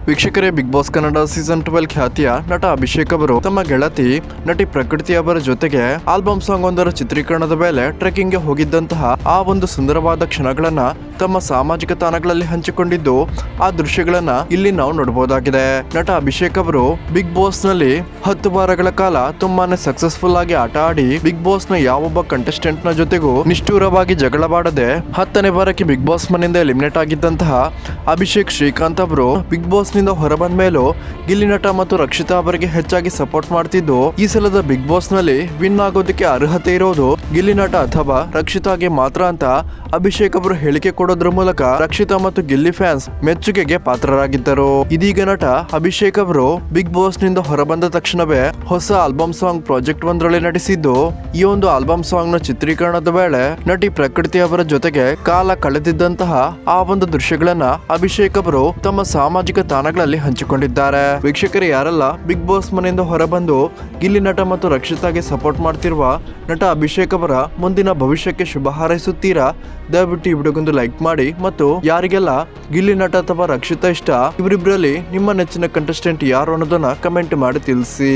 ವೀಕ್ಷಕರೇ, big boss Kannada season 12 ಖ್ಯಾತಿಯ ನಟ ಅಭಿಷೇಕ್ ಅವರು ತಮ್ಮ ಗೆಳತಿ ನಟಿ ಪ್ರಕೃತಿ ಅವರ ಜೊತೆಗೆ ಆಲ್ಬಮ್ ಸಾಂಗ್ ಒಂದರ ಚಿತ್ರೀಕರಣದ ವೇಳೆ ಟ್ರೆಕ್ಕಿಂಗ್ ಗೆ ಹೋಗಿದ್ದಂತಹ ಆ ಒಂದು ಸುಂದರವಾದ ಕ್ಷಣಗಳನ್ನ ತಮ್ಮ ಸಾಮಾಜಿಕ ತಾಣಗಳಲ್ಲಿ ಹಂಚಿಕೊಂಡಿದ್ದು, ಆ ದೃಶ್ಯಗಳನ್ನ ಇಲ್ಲಿ ನಾವು ನೋಡಬಹುದಾಗಿದೆ. ನಟ ಅಭಿಷೇಕ್ ಅವರು ಬಿಗ್ ಬಾಸ್ ನಲ್ಲಿ 10 ವಾರಗಳ ಕಾಲ ತುಂಬಾನೇ ಸಕ್ಸಸ್ಫುಲ್ ಆಗಿ ಆಟ ಆಡಿ ಬಿಗ್ ಬಾಸ್ ನ ಯಾವೊಬ್ಬ ಕಂಟೆಸ್ಟೆಂಟ್ ನ ಜೊತೆಗೂ ನಿಷ್ಠೂರವಾಗಿ ಜಗಳವಾಡದೆ 10ನೇ ವಾರಕ್ಕೆ ಬಿಗ್ ಬಾಸ್ ಮನೆಯಿಂದ ಎಲಿಮಿನೇಟ್ ಆಗಿದ್ದಂತಹ ಅಭಿಷೇಕ್ ಶ್ರೀಕಾಂತ್ ಅವರು ಬಿಗ್ ಬಾಸ್ ನಿಂದ ಹೊರಬಂದ ಮೇಲೂ ಗಿಲ್ಲಿ ನಟ ಮತ್ತು ರಕ್ಷಿತಾ ಅವರಿಗೆ ಹೆಚ್ಚಾಗಿ ಸಪೋರ್ಟ್ ಮಾಡ್ತಿದ್ದು, ಈ ಸಲದ ಬಿಗ್ ಬಾಸ್ ನಲ್ಲಿ ವಿನ್ ಆಗೋದಕ್ಕೆ ಅರ್ಹತೆ ಇರೋದು ಗಿಲ್ಲಿ ನಟ ಅಥವಾ ರಕ್ಷಿತಾಗೆ ಮಾತ್ರ ಅಂತ ಅಭಿಷೇಕ್ ಅವರು ಹೇಳಿಕೆ ಕೊಡೋದ್ರ ಮೂಲಕ ರಕ್ಷಿತಾ ಮತ್ತು ಗಿಲ್ಲಿ ಫ್ಯಾನ್ಸ್ ಮೆಚ್ಚುಗೆಗೆ ಪಾತ್ರರಾಗಿದ್ದರು. ಇದೀಗ ನಟ ಅಭಿಷೇಕ್ ಅವರು ಬಿಗ್ ಬಾಸ್ ನಿಂದ ಹೊರಬಂದ ತಕ್ಷಣವೇ ಹೊಸ ಆಲ್ಬಮ್ ಸಾಂಗ್ ಪ್ರಾಜೆಕ್ಟ್ ಒಂದರಲ್ಲಿ ನಟಿಸಿದ್ದು, ಈ ಒಂದು ಆಲ್ಬಮ್ ಸಾಂಗ್ ನ ಚಿತ್ರೀಕರಣದ ವೇಳೆ ನಟಿ ಪ್ರಕೃತಿ ಅವರ ಜೊತೆಗೆ ಕಾಲ ಕಳೆದಿದ್ದಂತಹ ಆ ಒಂದು ದೃಶ್ಯಗಳನ್ನ ಅಭಿಷೇಕ್ ಅವರು ತಮ್ಮ ಸಾಮಾಜಿಕ ತಾಣಗಳಲ್ಲಿ ಹಂಚಿಕೊಂಡಿದ್ದಾರೆ. ವೀಕ್ಷಕರು, ಯಾರೆಲ್ಲ ಬಿಗ್ ಬಾಸ್ ಮನೆಯಿಂದ ಹೊರಬಂದು ಗಿಲ್ಲಿ ನಟ ಮತ್ತು ರಕ್ಷಿತಾಗೆ ಸಪೋರ್ಟ್ ಮಾಡ್ತಿರುವ ನಟ ಅಭಿಷೇಕ್ ಅವರ ಮುಂದಿನ ಭವಿಷ್ಯಕ್ಕೆ ಶುಭ ಹಾರೈಸುತ್ತೀರಾ? ದಯವಿಟ್ಟು ಈ ವಿಡಿಯೋಗೊಂದು ಲೈಕ್ ಮಾಡಿ ಮತ್ತು ಯಾರಿಗೆಲ್ಲ ಗಿಲ್ಲಿ ನಟ ಅಥವಾ ರಕ್ಷಿತಾ ಇಷ್ಟ, ಇವರಿಬ್ಬರಲ್ಲಿ ನಿಮ್ಮ ನೆಚ್ಚಿನ ಕಂಟೆಸ್ಟೆಂಟ್ ಯಾರು ಅನ್ನೋದನ್ನ ಕಮೆಂಟ್ ಮಾಡಿ ತಿಳಿಸಿ.